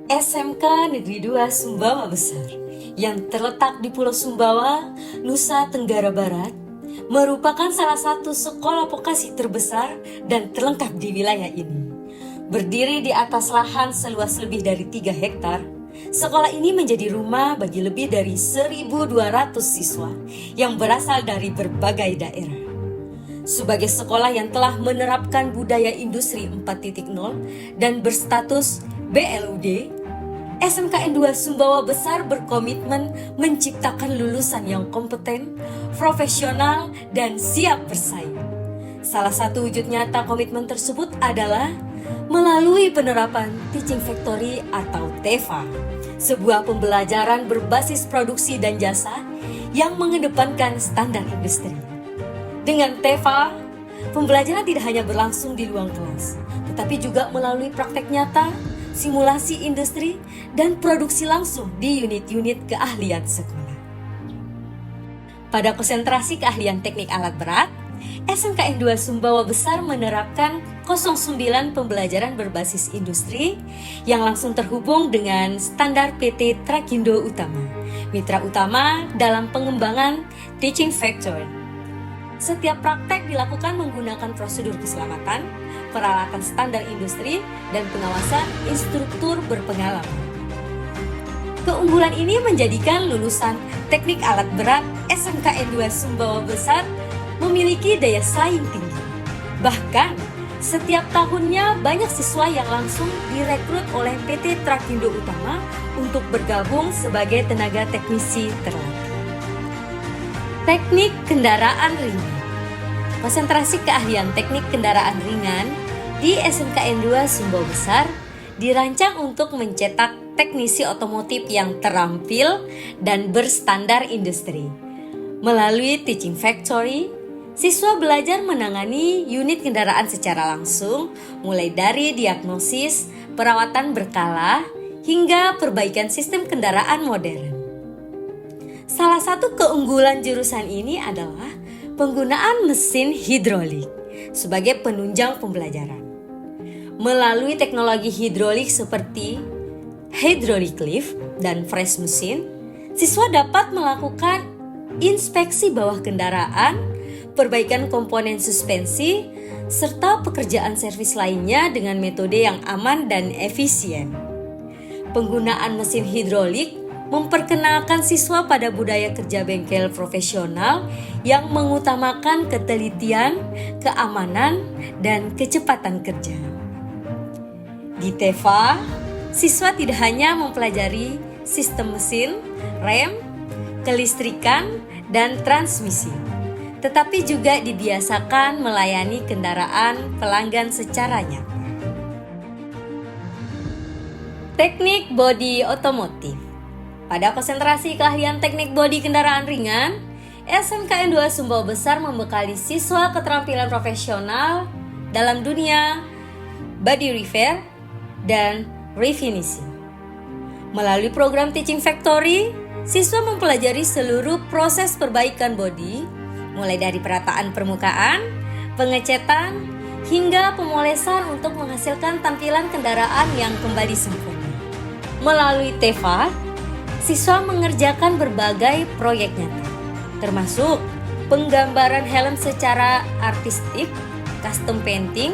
SMK Negeri 2 Sumbawa Besar yang terletak di Pulau Sumbawa, Nusa Tenggara Barat merupakan salah satu sekolah vokasi terbesar dan terlengkap di wilayah ini. Berdiri di atas lahan seluas lebih dari 3 hektar, sekolah ini menjadi rumah bagi lebih dari 1.200 siswa yang berasal dari berbagai daerah. Sebagai sekolah yang telah menerapkan budaya industri 4.0 dan berstatus BLUD, SMKN 2 Sumbawa Besar berkomitmen menciptakan lulusan yang kompeten, profesional, dan siap bersaing. Salah satu wujud nyata komitmen tersebut adalah melalui penerapan Teaching Factory atau TEFA, sebuah pembelajaran berbasis produksi dan jasa yang mengedepankan standar industri. Dengan TEFA, pembelajaran tidak hanya berlangsung di ruang kelas, tetapi juga melalui praktek nyata, simulasi industri, dan produksi langsung di unit-unit keahlian sekolah. Pada konsentrasi keahlian teknik alat berat, SMKN 2 Sumbawa Besar menerapkan 09 pembelajaran berbasis industri yang langsung terhubung dengan standar PT Trakindo Utama, mitra utama dalam pengembangan Teaching Factory. Setiap praktek dilakukan menggunakan prosedur keselamatan, peralatan standar industri, dan pengawasan instruktur berpengalaman. Keunggulan ini menjadikan lulusan teknik alat berat SMKN 2 Sumbawa Besar memiliki daya saing tinggi. Bahkan, setiap tahunnya banyak siswa yang langsung direkrut oleh PT Trakindo Utama untuk bergabung sebagai tenaga teknisi terlatih. Teknik kendaraan ringan. Konsentrasi keahlian teknik kendaraan ringan di SMKN 2 Sumbawa Besar dirancang untuk mencetak teknisi otomotif yang terampil dan berstandar industri. Melalui Teaching Factory, siswa belajar menangani unit kendaraan secara langsung, mulai dari diagnosis, perawatan berkala, hingga perbaikan sistem kendaraan modern. Salah satu keunggulan jurusan ini adalah penggunaan mesin hidrolik sebagai penunjang pembelajaran. Melalui teknologi hidrolik seperti hydraulic lift dan fresh machine, siswa dapat melakukan inspeksi bawah kendaraan, perbaikan komponen suspensi, serta pekerjaan servis lainnya dengan metode yang aman dan efisien. Penggunaan mesin hidrolik memperkenalkan siswa pada budaya kerja bengkel profesional yang mengutamakan ketelitian, keamanan, dan kecepatan kerja. Di TEFA, siswa tidak hanya mempelajari sistem mesin, rem, kelistrikan, dan transmisi, tetapi juga dibiasakan melayani kendaraan pelanggan secara nyata. Teknik bodi otomotif. Pada konsentrasi keahlian teknik bodi kendaraan ringan, SMKN 2 Sumbawa Besar membekali siswa keterampilan profesional dalam dunia body repair dan refinishing. Melalui program Teaching Factory, siswa mempelajari seluruh proses perbaikan bodi, mulai dari perataan permukaan, pengecetan, hingga pemolesan untuk menghasilkan tampilan kendaraan yang kembali sempurna. Melalui TEFA, siswa mengerjakan berbagai proyek nyata, termasuk penggambaran helm secara artistik, custom painting,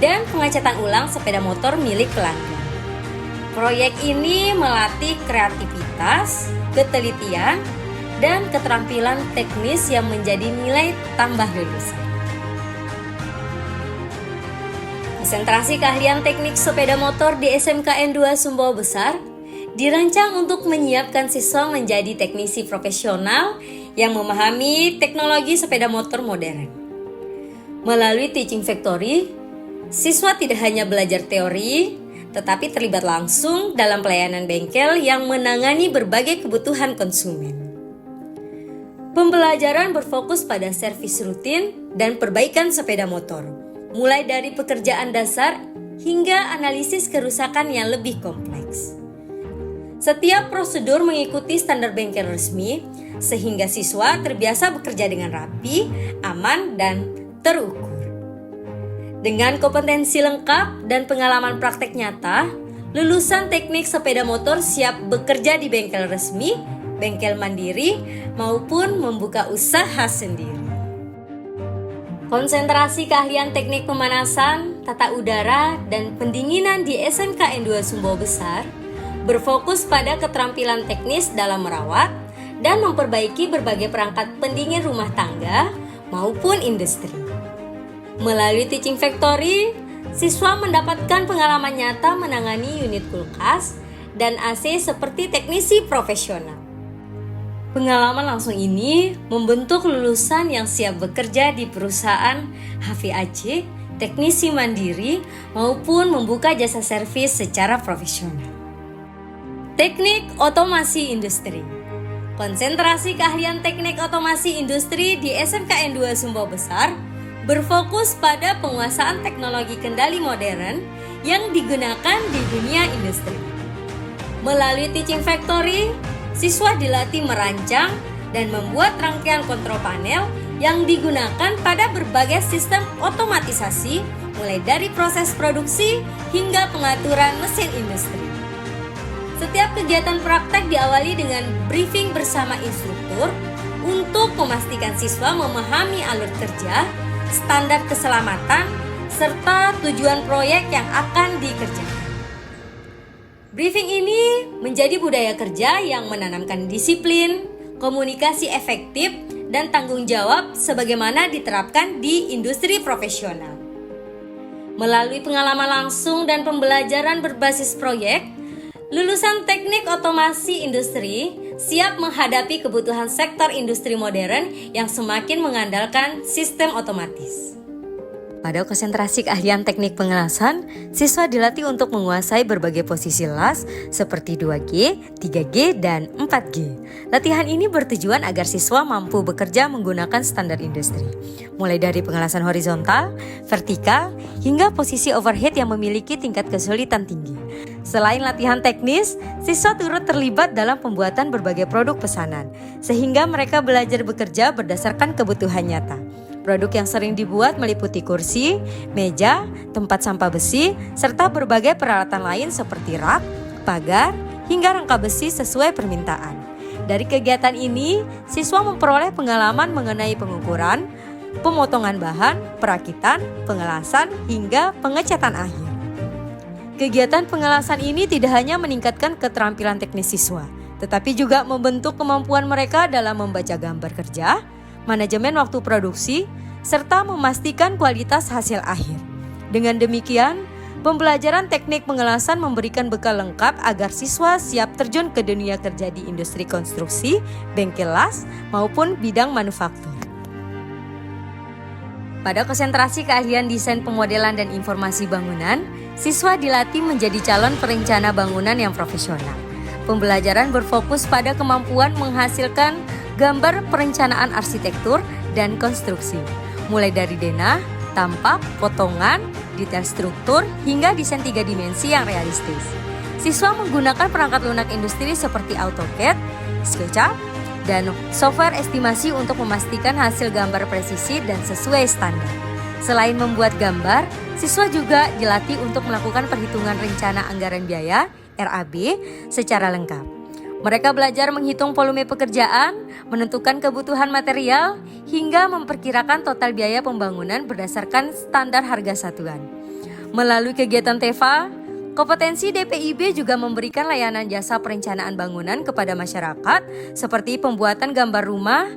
dan pengecatan ulang sepeda motor milik pelanggan. Proyek ini melatih kreativitas, ketelitian, dan keterampilan teknis yang menjadi nilai tambah lulusan. Konsentrasi keahlian teknik sepeda motor di SMKN 2 Sumbawa Besar dirancang untuk menyiapkan siswa menjadi teknisi profesional yang memahami teknologi sepeda motor modern. Melalui Teaching Factory, siswa tidak hanya belajar teori, tetapi terlibat langsung dalam pelayanan bengkel yang menangani berbagai kebutuhan konsumen. Pembelajaran berfokus pada servis rutin dan perbaikan sepeda motor, mulai dari pekerjaan dasar hingga analisis kerusakan yang lebih kompleks. Setiap prosedur mengikuti standar bengkel resmi, sehingga siswa terbiasa bekerja dengan rapi, aman, dan terukur. Dengan kompetensi lengkap dan pengalaman praktek nyata, Lulusan teknik sepeda motor siap bekerja di bengkel resmi, bengkel mandiri, maupun membuka usaha sendiri. Konsentrasi keahlian teknik pemanasan, tata udara, dan pendinginan di SMKN 2 Sumbawa Besar berfokus pada keterampilan teknis dalam merawat dan memperbaiki berbagai perangkat pendingin rumah tangga maupun industri. Melalui Teaching Factory, siswa mendapatkan pengalaman nyata menangani unit kulkas dan AC seperti teknisi profesional. Pengalaman langsung ini membentuk lulusan yang siap bekerja di perusahaan HVAC, teknisi mandiri, maupun membuka jasa servis secara profesional. Teknik otomasi industri. Konsentrasi keahlian teknik otomasi industri di SMKN 2 Sumbawa Besar berfokus pada penguasaan teknologi kendali modern yang digunakan di dunia industri. Melalui Teaching Factory, siswa dilatih merancang dan membuat rangkaian kontrol panel yang digunakan pada berbagai sistem otomatisasi, mulai dari proses produksi hingga pengaturan mesin industri. Setiap kegiatan praktek diawali dengan briefing bersama instruktur untuk memastikan siswa memahami alur kerja, standar keselamatan, serta tujuan proyek yang akan dikerjakan. Briefing ini menjadi budaya kerja yang menanamkan disiplin, komunikasi efektif, dan tanggung jawab sebagaimana diterapkan di industri profesional. Melalui pengalaman langsung dan pembelajaran berbasis proyek, lulusan teknik otomasi industri siap menghadapi kebutuhan sektor industri modern yang semakin mengandalkan sistem otomatis. Pada konsentrasi keahlian teknik pengelasan, siswa dilatih untuk menguasai berbagai posisi las seperti 2G, 3G, dan 4G. Latihan ini bertujuan agar siswa mampu bekerja menggunakan standar industri, mulai dari pengelasan horizontal, vertikal, hingga posisi overhead yang memiliki tingkat kesulitan tinggi. Selain latihan teknis, siswa turut terlibat dalam pembuatan berbagai produk pesanan, sehingga mereka belajar bekerja berdasarkan kebutuhan nyata. Produk yang sering dibuat meliputi kursi, meja, tempat sampah besi, serta berbagai peralatan lain seperti rak, pagar, hingga rangka besi sesuai permintaan. Dari kegiatan ini, siswa memperoleh pengalaman mengenai pengukuran, pemotongan bahan, perakitan, pengelasan, hingga pengecatan akhir. Kegiatan pengelasan ini tidak hanya meningkatkan keterampilan teknis siswa, tetapi juga membentuk kemampuan mereka dalam membaca gambar kerja, manajemen waktu produksi, serta memastikan kualitas hasil akhir. Dengan demikian, pembelajaran teknik pengelasan memberikan bekal lengkap agar siswa siap terjun ke dunia kerja di industri konstruksi, bengkel las, maupun bidang manufaktur. Pada konsentrasi keahlian desain pemodelan dan informasi bangunan, siswa dilatih menjadi calon perencana bangunan yang profesional. Pembelajaran berfokus pada kemampuan menghasilkan gambar perencanaan arsitektur dan konstruksi, mulai dari denah, tampak, potongan, detail struktur, hingga desain 3 dimensi yang realistis. Siswa menggunakan perangkat lunak industri seperti AutoCAD, SketchUp, dan software estimasi untuk memastikan hasil gambar presisi dan sesuai standar. Selain membuat gambar, siswa juga dilatih untuk melakukan perhitungan rencana anggaran biaya (RAB) secara lengkap. Mereka belajar menghitung volume pekerjaan, menentukan kebutuhan material, hingga memperkirakan total biaya pembangunan berdasarkan standar harga satuan. Melalui kegiatan TEFA, kompetensi DPIB juga memberikan layanan jasa perencanaan bangunan kepada masyarakat seperti pembuatan gambar rumah,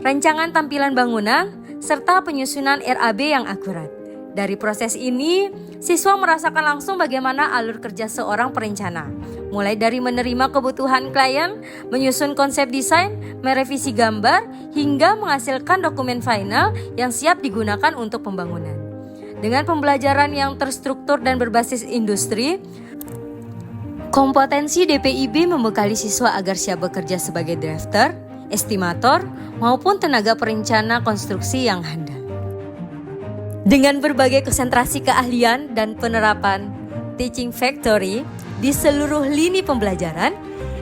rancangan tampilan bangunan, serta penyusunan RAB yang akurat. Dari proses ini, siswa merasakan langsung bagaimana alur kerja seorang perencana, mulai dari menerima kebutuhan klien, menyusun konsep desain, merevisi gambar, hingga menghasilkan dokumen final yang siap digunakan untuk pembangunan. Dengan pembelajaran yang terstruktur dan berbasis industri, kompetensi DPIB membekali siswa agar siap bekerja sebagai drafter, estimator, maupun tenaga perencana konstruksi yang handal. Dengan berbagai konsentrasi keahlian dan penerapan Teaching Factory di seluruh lini pembelajaran,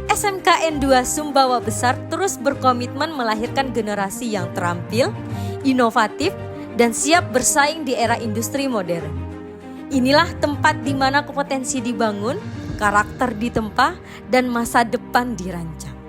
SMKN 2 Sumbawa Besar terus berkomitmen melahirkan generasi yang terampil, inovatif, dan siap bersaing di era industri modern. Inilah tempat di mana kompetensi dibangun, karakter ditempa, dan masa depan dirancang.